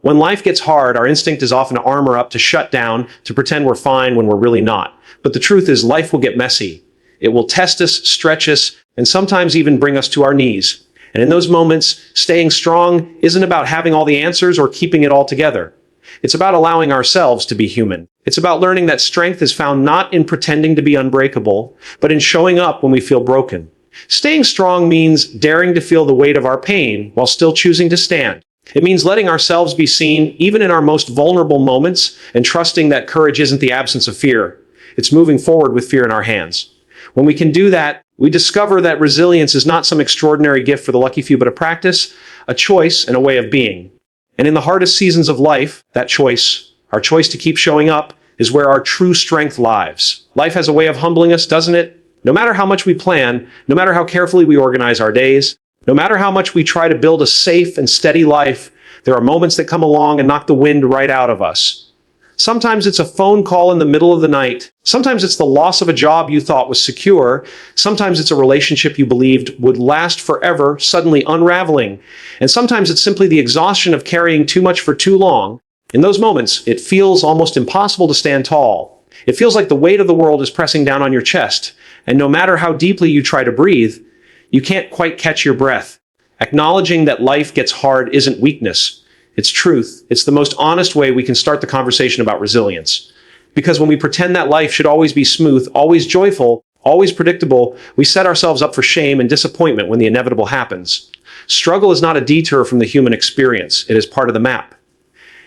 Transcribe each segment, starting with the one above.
When life gets hard, our instinct is often to armor up, to shut down, to pretend we're fine when we're really not. But the truth is, life will get messy. It will test us, stretch us, and sometimes even bring us to our knees. And in those moments, staying strong isn't about having all the answers or keeping it all together. It's about allowing ourselves to be human. It's about learning that strength is found not in pretending to be unbreakable, but in showing up when we feel broken. Staying strong means daring to feel the weight of our pain while still choosing to stand. It means letting ourselves be seen even in our most vulnerable moments and trusting that courage isn't the absence of fear. It's moving forward with fear in our hands. When we can do that, we discover that resilience is not some extraordinary gift for the lucky few, but a practice, a choice, and a way of being. And in the hardest seasons of life, that choice, our choice to keep showing up, is where our true strength lies. Life has a way of humbling us, doesn't it? No matter how much we plan, no matter how carefully we organize our days, no matter how much we try to build a safe and steady life, there are moments that come along and knock the wind right out of us. Sometimes it's a phone call in the middle of the night. Sometimes it's the loss of a job you thought was secure. Sometimes it's a relationship you believed would last forever, suddenly unraveling. And sometimes it's simply the exhaustion of carrying too much for too long. In those moments, it feels almost impossible to stand tall. It feels like the weight of the world is pressing down on your chest. And no matter how deeply you try to breathe, you can't quite catch your breath. Acknowledging that life gets hard isn't weakness. It's truth. It's the most honest way we can start the conversation about resilience. Because when we pretend that life should always be smooth, always joyful, always predictable, we set ourselves up for shame and disappointment when the inevitable happens. Struggle is not a detour from the human experience. It is part of the map.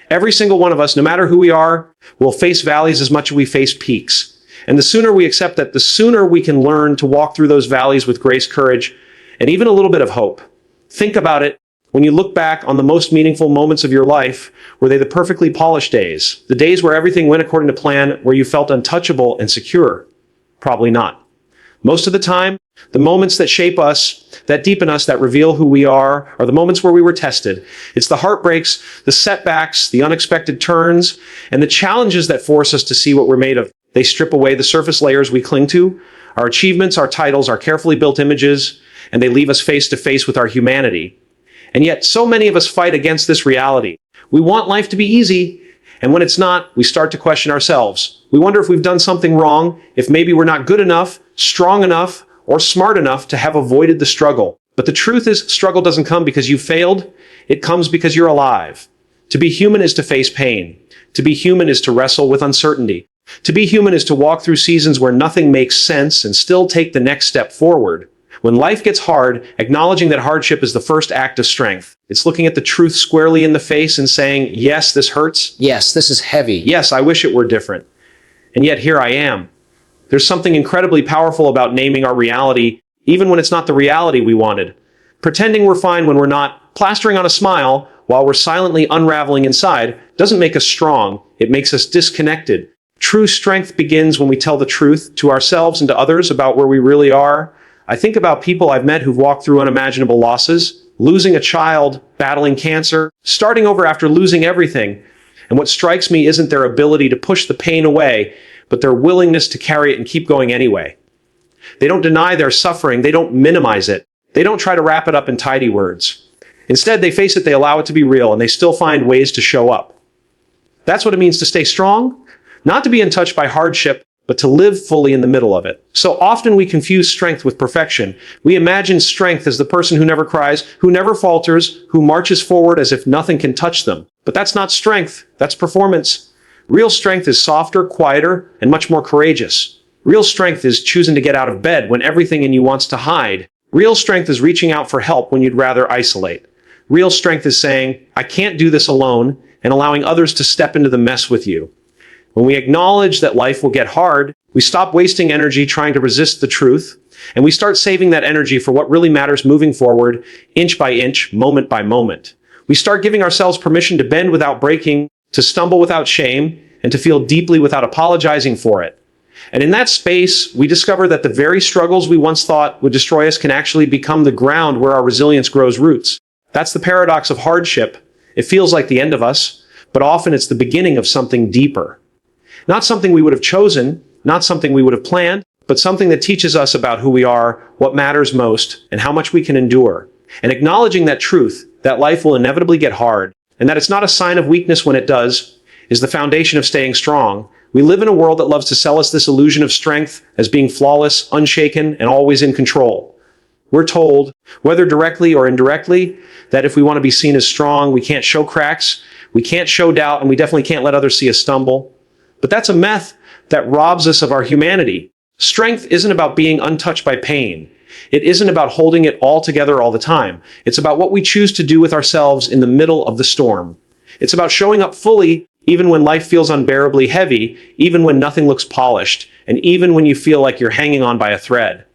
Every single one of us, no matter who we are, will face valleys as much as we face peaks. And the sooner we accept that, the sooner we can learn to walk through those valleys with grace, courage, and even a little bit of hope. Think about it. When you look back on the most meaningful moments of your life, were they the perfectly polished days? The days where everything went according to plan, where you felt untouchable and secure? Probably not. Most of the time, the moments that shape us, that deepen us, that reveal who we are the moments where we were tested. It's the heartbreaks, the setbacks, the unexpected turns, and the challenges that force us to see what we're made of. They strip away the surface layers we cling to, our achievements, our titles, our carefully built images, and they leave us face to face with our humanity. And yet, so many of us fight against this reality. We want life to be easy, and when it's not, we start to question ourselves. We wonder if we've done something wrong, if maybe we're not good enough, strong enough, or smart enough to have avoided the struggle. But the truth is, struggle doesn't come because you failed. It comes because you're alive. To be human is to face pain. To be human is to wrestle with uncertainty. To be human is to walk through seasons where nothing makes sense and still take the next step forward. When life gets hard, acknowledging that hardship is the first act of strength. It's looking at the truth squarely in the face and saying, yes, this hurts. Yes, this is heavy. Yes, I wish it were different. And yet here I am. There's something incredibly powerful about naming our reality, even when it's not the reality we wanted. Pretending we're fine when we're not, plastering on a smile while we're silently unraveling inside, doesn't make us strong. It makes us disconnected. True strength begins when we tell the truth to ourselves and to others about where we really are. I think about people I've met who've walked through unimaginable losses, losing a child, battling cancer, starting over after losing everything. And what strikes me isn't their ability to push the pain away, but their willingness to carry it and keep going anyway. They don't deny their suffering. They don't minimize it. They don't try to wrap it up in tidy words. Instead, they face it, they allow it to be real, and they still find ways to show up. That's what it means to stay strong. Not to be untouched by hardship, but to live fully in the middle of it. So often we confuse strength with perfection. We imagine strength as the person who never cries, who never falters, who marches forward as if nothing can touch them. But that's not strength, that's performance. Real strength is softer, quieter, and much more courageous. Real strength is choosing to get out of bed when everything in you wants to hide. Real strength is reaching out for help when you'd rather isolate. Real strength is saying, I can't do this alone, and allowing others to step into the mess with you. When we acknowledge that life will get hard, we stop wasting energy trying to resist the truth, and we start saving that energy for what really matters moving forward, inch by inch, moment by moment. We start giving ourselves permission to bend without breaking, to stumble without shame, and to feel deeply without apologizing for it. And in that space, we discover that the very struggles we once thought would destroy us can actually become the ground where our resilience grows roots. That's the paradox of hardship. It feels like the end of us, but often it's the beginning of something deeper. Not something we would have chosen, not something we would have planned, but something that teaches us about who we are, what matters most, and how much we can endure. And acknowledging that truth, that life will inevitably get hard, and that it's not a sign of weakness when it does, is the foundation of staying strong. We live in a world that loves to sell us this illusion of strength as being flawless, unshaken, and always in control. We're told, whether directly or indirectly, that if we want to be seen as strong, we can't show cracks, we can't show doubt, and we definitely can't let others see us stumble. But that's a myth that robs us of our humanity. Strength isn't about being untouched by pain. It isn't about holding it all together all the time. It's about what we choose to do with ourselves in the middle of the storm. It's about showing up fully even when life feels unbearably heavy, even when nothing looks polished, and even when you feel like you're hanging on by a thread.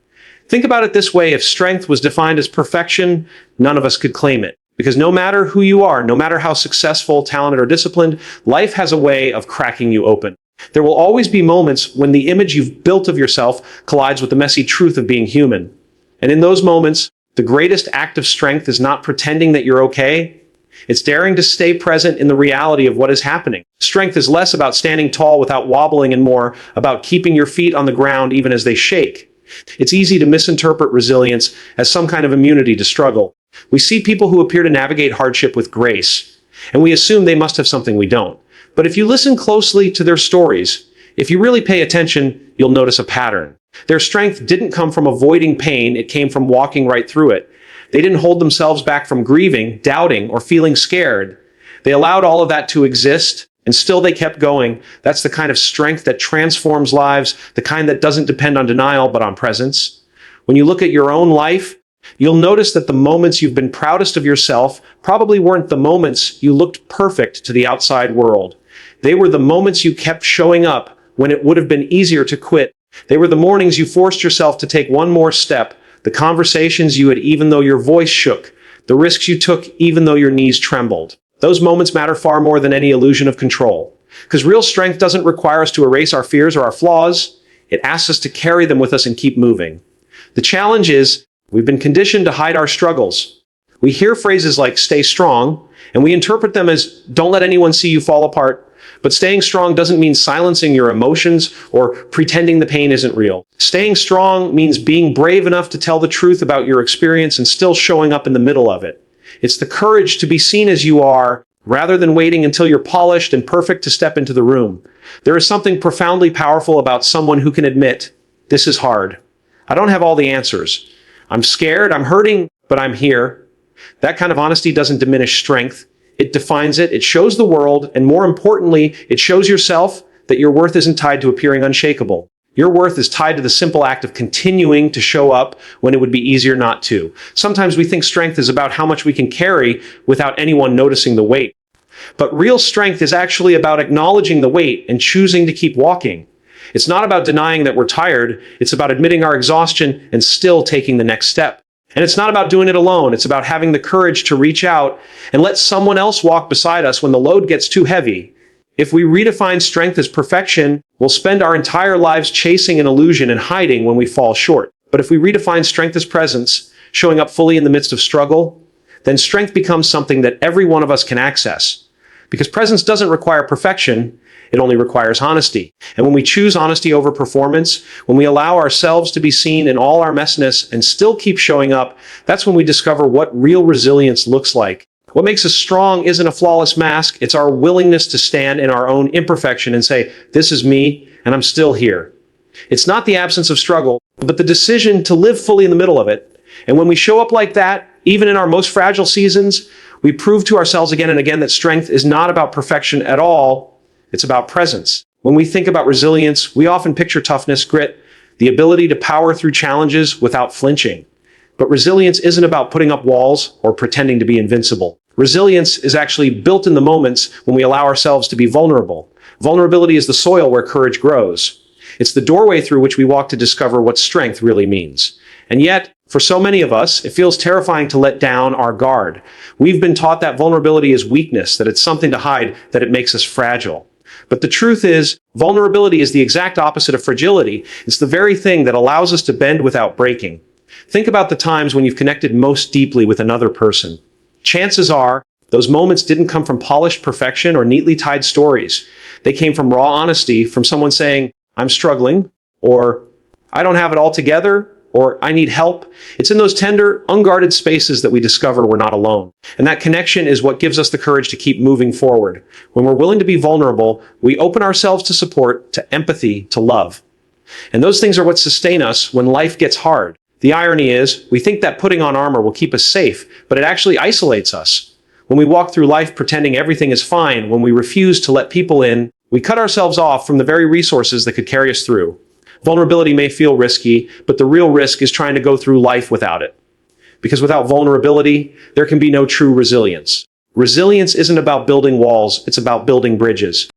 Think about it this way: if strength was defined as perfection, none of us could claim it. Because no matter who you are, no matter how successful, talented, or disciplined, life has a way of cracking you open. There will always be moments when the image you've built of yourself collides with the messy truth of being human. And in those moments, the greatest act of strength is not pretending that you're okay. It's daring to stay present in the reality of what is happening. Strength is less about standing tall without wobbling and more about keeping your feet on the ground even as they shake. It's easy to misinterpret resilience as some kind of immunity to struggle. We see people who appear to navigate hardship with grace, and we assume they must have something we don't. But if you listen closely to their stories, if you really pay attention, you'll notice a pattern. Their strength didn't come from avoiding pain, it came from walking right through it. They didn't hold themselves back from grieving, doubting, or feeling scared. They allowed all of that to exist, and still they kept going. That's the kind of strength that transforms lives, the kind that doesn't depend on denial, but on presence. When you look at your own life, you'll notice that the moments you've been proudest of yourself probably weren't the moments you looked perfect to the outside world. They were the moments you kept showing up when it would have been easier to quit. They were the mornings you forced yourself to take one more step, the conversations you had even though your voice shook, the risks you took even though your knees trembled. Those moments matter far more than any illusion of control. Because real strength doesn't require us to erase our fears or our flaws. It asks us to carry them with us and keep moving. The challenge is, we've been conditioned to hide our struggles. We hear phrases like stay strong, and we interpret them as don't let anyone see you fall apart. But staying strong doesn't mean silencing your emotions or pretending the pain isn't real. Staying strong means being brave enough to tell the truth about your experience and still showing up in the middle of it. It's the courage to be seen as you are, rather than waiting until you're polished and perfect to step into the room. There is something profoundly powerful about someone who can admit, this is hard. I don't have all the answers. I'm scared, I'm hurting, but I'm here. That kind of honesty doesn't diminish strength. It defines it, it shows the world, and more importantly, it shows yourself that your worth isn't tied to appearing unshakable. Your worth is tied to the simple act of continuing to show up when it would be easier not to. Sometimes we think strength is about how much we can carry without anyone noticing the weight. But real strength is actually about acknowledging the weight and choosing to keep walking. It's not about denying that we're tired, it's about admitting our exhaustion and still taking the next step. And it's not about doing it alone, it's about having the courage to reach out and let someone else walk beside us when the load gets too heavy. If we redefine strength as perfection, we'll spend our entire lives chasing an illusion and hiding when we fall short. But if we redefine strength as presence, showing up fully in the midst of struggle, then strength becomes something that every one of us can access. Because presence doesn't require perfection, it only requires honesty. And when we choose honesty over performance, when we allow ourselves to be seen in all our messiness and still keep showing up, that's when we discover what real resilience looks like. What makes us strong isn't a flawless mask, it's our willingness to stand in our own imperfection and say, this is me, and I'm still here. It's not the absence of struggle, but the decision to live fully in the middle of it. And when we show up like that, even in our most fragile seasons, we prove to ourselves again and again that strength is not about perfection at all, it's about presence. When we think about resilience, we often picture toughness, grit, the ability to power through challenges without flinching. But resilience isn't about putting up walls or pretending to be invincible. Resilience is actually built in the moments when we allow ourselves to be vulnerable. Vulnerability is the soil where courage grows. It's the doorway through which we walk to discover what strength really means. And yet, for so many of us, it feels terrifying to let down our guard. We've been taught that vulnerability is weakness, that it's something to hide, that it makes us fragile. But the truth is, vulnerability is the exact opposite of fragility. It's the very thing that allows us to bend without breaking. Think about the times when you've connected most deeply with another person. Chances are, those moments didn't come from polished perfection or neatly tied stories. They came from raw honesty, from someone saying, I'm struggling, or I don't have it all together, or I need help. It's in those tender, unguarded spaces that we discover we're not alone. And that connection is what gives us the courage to keep moving forward. When we're willing to be vulnerable, we open ourselves to support, to empathy, to love. And those things are what sustain us when life gets hard. The irony is, we think that putting on armor will keep us safe, but it actually isolates us. When we walk through life pretending everything is fine, when we refuse to let people in, we cut ourselves off from the very resources that could carry us through. Vulnerability may feel risky, but the real risk is trying to go through life without it. Because without vulnerability, there can be no true resilience. Resilience isn't about building walls, it's about building bridges.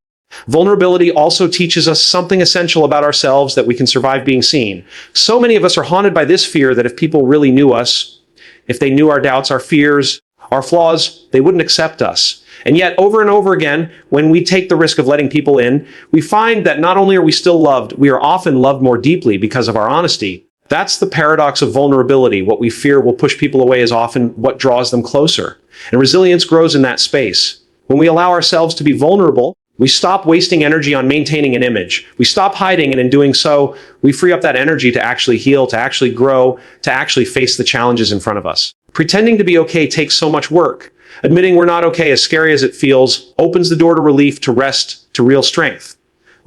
Vulnerability also teaches us something essential about ourselves that we can survive being seen. So many of us are haunted by this fear that if people really knew us, if they knew our doubts, our fears, our flaws, they wouldn't accept us. And yet, over and over again, when we take the risk of letting people in, we find that not only are we still loved, we are often loved more deeply because of our honesty. That's the paradox of vulnerability. What we fear will push people away is often what draws them closer. And resilience grows in that space. When we allow ourselves to be vulnerable, we stop wasting energy on maintaining an image. We stop hiding, and in doing so, we free up that energy to actually heal, to actually grow, to actually face the challenges in front of us. Pretending to be okay takes so much work. Admitting we're not okay, as scary as it feels, opens the door to relief, to rest, to real strength.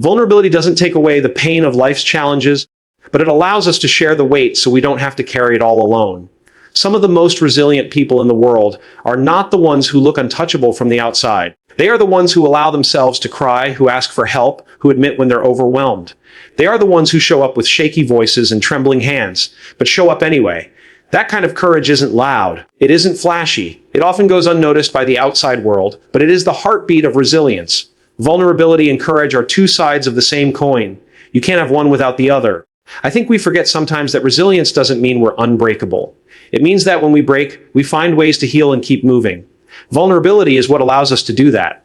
Vulnerability doesn't take away the pain of life's challenges, but it allows us to share the weight so we don't have to carry it all alone. Some of the most resilient people in the world are not the ones who look untouchable from the outside. They are the ones who allow themselves to cry, who ask for help, who admit when they're overwhelmed. They are the ones who show up with shaky voices and trembling hands, but show up anyway. That kind of courage isn't loud. It isn't flashy. It often goes unnoticed by the outside world, but it is the heartbeat of resilience. Vulnerability and courage are two sides of the same coin. You can't have one without the other. I think we forget sometimes that resilience doesn't mean we're unbreakable. It means that when we break, we find ways to heal and keep moving. Vulnerability is what allows us to do that.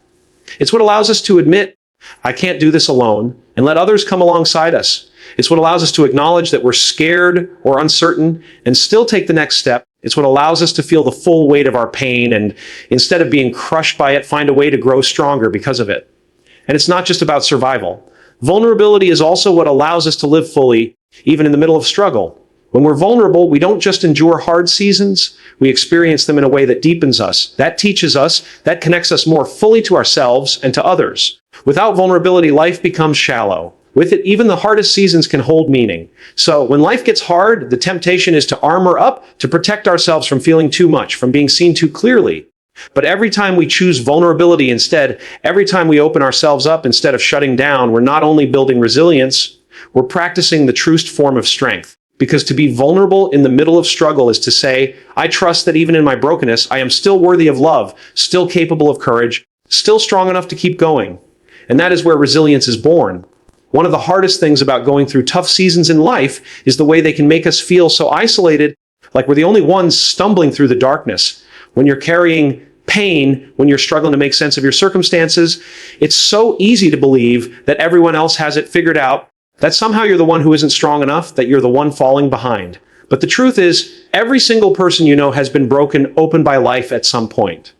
It's what allows us to admit, I can't do this alone, and let others come alongside us. It's what allows us to acknowledge that we're scared or uncertain and still take the next step. It's what allows us to feel the full weight of our pain and, instead of being crushed by it, find a way to grow stronger because of it. And it's not just about survival. Vulnerability is also what allows us to live fully, even in the middle of struggle. When we're vulnerable, we don't just endure hard seasons, we experience them in a way that deepens us, that teaches us, that connects us more fully to ourselves and to others. Without vulnerability, life becomes shallow. With it, even the hardest seasons can hold meaning. So when life gets hard, the temptation is to armor up, to protect ourselves from feeling too much, from being seen too clearly. But every time we choose vulnerability instead, every time we open ourselves up instead of shutting down, we're not only building resilience, we're practicing the truest form of strength. Because to be vulnerable in the middle of struggle is to say, I trust that even in my brokenness, I am still worthy of love, still capable of courage, still strong enough to keep going. And that is where resilience is born. One of the hardest things about going through tough seasons in life is the way they can make us feel so isolated, like we're the only ones stumbling through the darkness. When you're carrying pain, when you're struggling to make sense of your circumstances, it's so easy to believe that everyone else has it figured out, that somehow you're the one who isn't strong enough, that you're the one falling behind. But the truth is, every single person you know has been broken open by life at some point.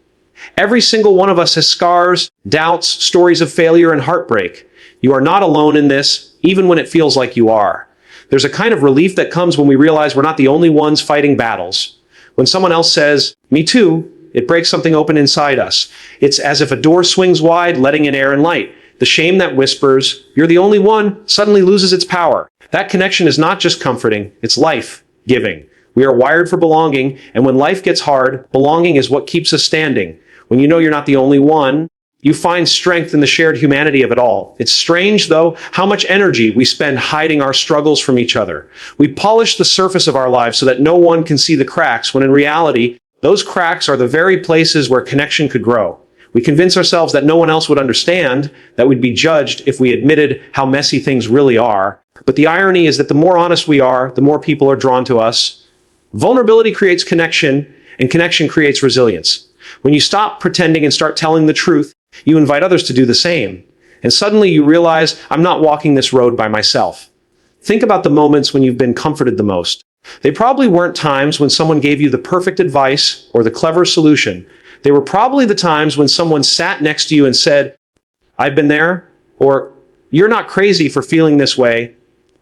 Every single one of us has scars, doubts, stories of failure and heartbreak. You are not alone in this, even when it feels like you are. There's a kind of relief that comes when we realize we're not the only ones fighting battles. When someone else says, me too, it breaks something open inside us. It's as if a door swings wide, letting in air and light. The shame that whispers, you're the only one, suddenly loses its power. That connection is not just comforting, it's life-giving. We are wired for belonging, and when life gets hard, belonging is what keeps us standing. When you know you're not the only one, you find strength in the shared humanity of it all. It's strange, though, how much energy we spend hiding our struggles from each other. We polish the surface of our lives so that no one can see the cracks, when in reality, those cracks are the very places where connection could grow. We convince ourselves that no one else would understand, that we'd be judged if we admitted how messy things really are. But the irony is that the more honest we are, the more people are drawn to us. Vulnerability creates connection, and connection creates resilience. When you stop pretending and start telling the truth, you invite others to do the same. And suddenly you realize, I'm not walking this road by myself. Think about the moments when you've been comforted the most. They probably weren't times when someone gave you the perfect advice or the clever solution. They were probably the times when someone sat next to you and said, I've been there, or you're not crazy for feeling this way,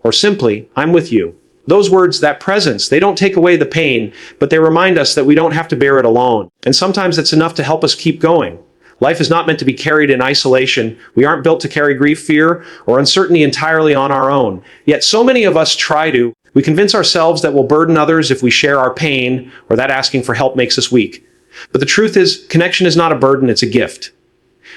or simply, I'm with you. Those words, that presence, they don't take away the pain, but they remind us that we don't have to bear it alone. And sometimes that's enough to help us keep going. Life is not meant to be carried in isolation. We aren't built to carry grief, fear, or uncertainty entirely on our own. Yet so many of us try to. We convince ourselves that we'll burden others if we share our pain, or that asking for help makes us weak. But the truth is, connection is not a burden, it's a gift.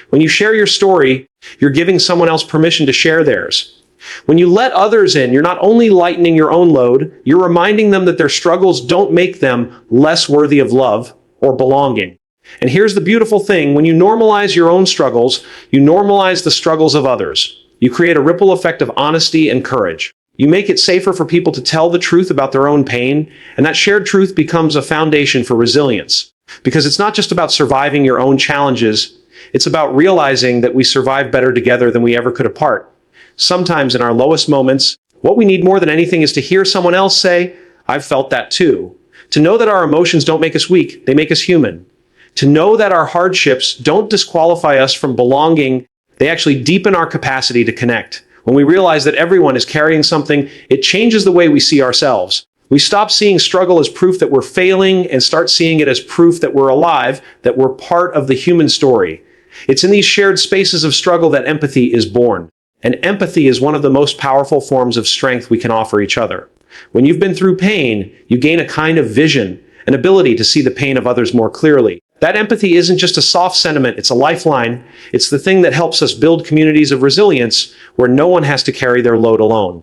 When you share your story, you're giving someone else permission to share theirs. When you let others in, you're not only lightening your own load, you're reminding them that their struggles don't make them less worthy of love or belonging. And here's the beautiful thing, when you normalize your own struggles, you normalize the struggles of others. You create a ripple effect of honesty and courage. You make it safer for people to tell the truth about their own pain, and that shared truth becomes a foundation for resilience. Because it's not just about surviving your own challenges, it's about realizing that we survive better together than we ever could apart. Sometimes in our lowest moments, what we need more than anything is to hear someone else say, "I've felt that too." To know that our emotions don't make us weak, they make us human. To know that our hardships don't disqualify us from belonging, they actually deepen our capacity to connect. When we realize that everyone is carrying something, it changes the way we see ourselves. We stop seeing struggle as proof that we're failing and start seeing it as proof that we're alive, that we're part of the human story. It's in these shared spaces of struggle that empathy is born. And empathy is one of the most powerful forms of strength we can offer each other. When you've been through pain, you gain a kind of vision, an ability to see the pain of others more clearly. That empathy isn't just a soft sentiment, it's a lifeline. It's the thing that helps us build communities of resilience where no one has to carry their load alone.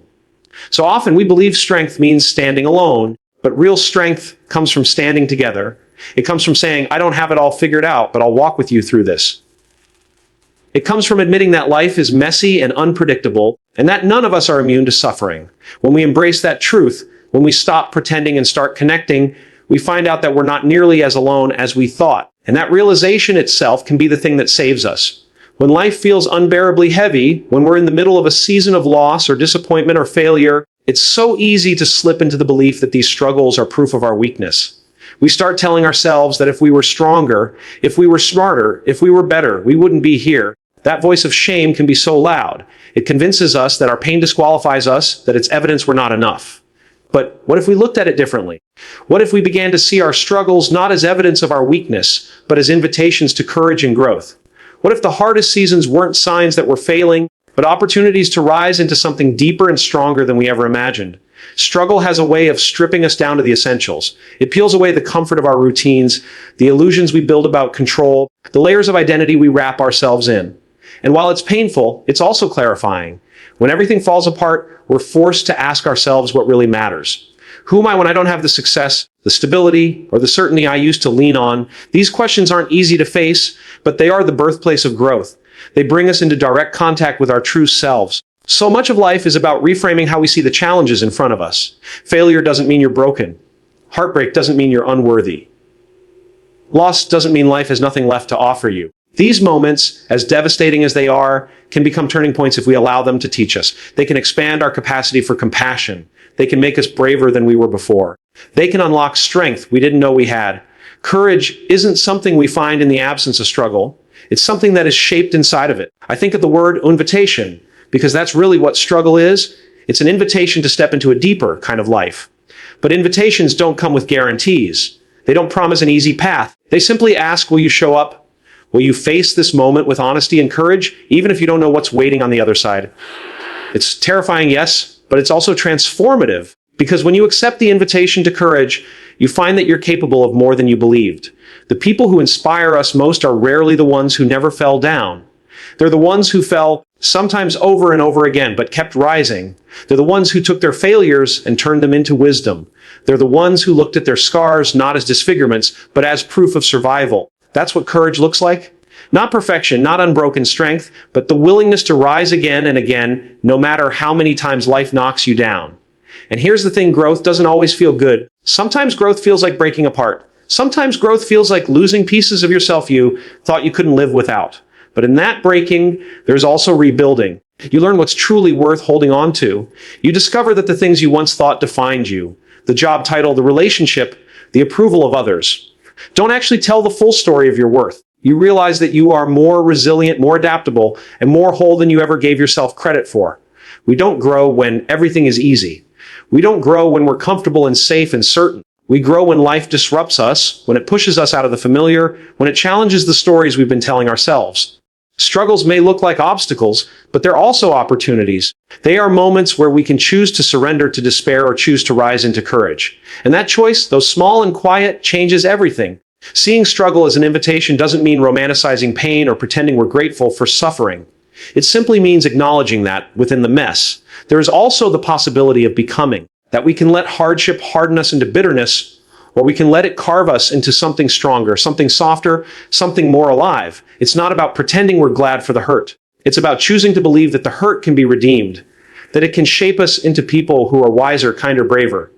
So often we believe strength means standing alone, but real strength comes from standing together. It comes from saying, "I don't have it all figured out, but I'll walk with you through this." It comes from admitting that life is messy and unpredictable, and that none of us are immune to suffering. When we embrace that truth, when we stop pretending and start connecting, we find out that we're not nearly as alone as we thought. And that realization itself can be the thing that saves us. When life feels unbearably heavy, when we're in the middle of a season of loss or disappointment or failure, it's so easy to slip into the belief that these struggles are proof of our weakness. We start telling ourselves that if we were stronger, if we were smarter, if we were better, we wouldn't be here. That voice of shame can be so loud. It convinces us that our pain disqualifies us, that it's evidence we're not enough. But what if we looked at it differently? What if we began to see our struggles not as evidence of our weakness, but as invitations to courage and growth? What if the hardest seasons weren't signs that we're failing, but opportunities to rise into something deeper and stronger than we ever imagined? Struggle has a way of stripping us down to the essentials. It peels away the comfort of our routines, the illusions we build about control, the layers of identity we wrap ourselves in. And while it's painful, it's also clarifying. When everything falls apart, we're forced to ask ourselves what really matters. Who am I when I don't have the success, the stability, or the certainty I used to lean on? These questions aren't easy to face, but they are the birthplace of growth. They bring us into direct contact with our true selves. So much of life is about reframing how we see the challenges in front of us. Failure doesn't mean you're broken. Heartbreak doesn't mean you're unworthy. Loss doesn't mean life has nothing left to offer you. These moments, as devastating as they are, can become turning points if we allow them to teach us. They can expand our capacity for compassion. They can make us braver than we were before. They can unlock strength we didn't know we had. Courage isn't something we find in the absence of struggle. It's something that is shaped inside of it. I think of the word invitation, because that's really what struggle is. It's an invitation to step into a deeper kind of life. But invitations don't come with guarantees. They don't promise an easy path. They simply ask, will you show up? Will you face this moment with honesty and courage, even if you don't know what's waiting on the other side? It's terrifying, yes, but it's also transformative, because when you accept the invitation to courage, you find that you're capable of more than you believed. The people who inspire us most are rarely the ones who never fell down. They're the ones who fell, sometimes over and over again, but kept rising. They're the ones who took their failures and turned them into wisdom. They're the ones who looked at their scars not as disfigurements, but as proof of survival. That's what courage looks like. Not perfection, not unbroken strength, but the willingness to rise again and again, no matter how many times life knocks you down. And here's the thing, growth doesn't always feel good. Sometimes growth feels like breaking apart. Sometimes growth feels like losing pieces of yourself you thought you couldn't live without. But in that breaking, there's also rebuilding. You learn what's truly worth holding on to. You discover that the things you once thought defined you, the job title, the relationship, the approval of others, don't actually tell the full story of your worth. You realize that you are more resilient, more adaptable, and more whole than you ever gave yourself credit for. We don't grow when everything is easy. We don't grow when we're comfortable and safe and certain. We grow when life disrupts us, when it pushes us out of the familiar, when it challenges the stories we've been telling ourselves. Struggles may look like obstacles, but they're also opportunities. They are moments where we can choose to surrender to despair or choose to rise into courage. And that choice, though small and quiet, changes everything. Seeing struggle as an invitation doesn't mean romanticizing pain or pretending we're grateful for suffering. It simply means acknowledging that, within the mess, there is also the possibility of becoming, that we can let hardship harden us into bitterness, or we can let it carve us into something stronger, something softer, something more alive. It's not about pretending we're glad for the hurt. It's about choosing to believe that the hurt can be redeemed, that it can shape us into people who are wiser, kinder, braver.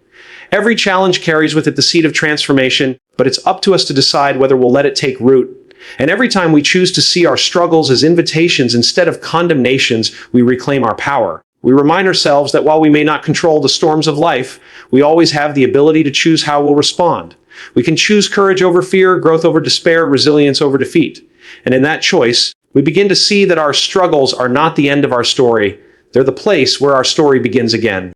Every challenge carries with it the seed of transformation, but it's up to us to decide whether we'll let it take root. And every time we choose to see our struggles as invitations instead of condemnations, we reclaim our power. We remind ourselves that while we may not control the storms of life, we always have the ability to choose how we'll respond. We can choose courage over fear, growth over despair, resilience over defeat. And in that choice, we begin to see that our struggles are not the end of our story. They're the place where our story begins again.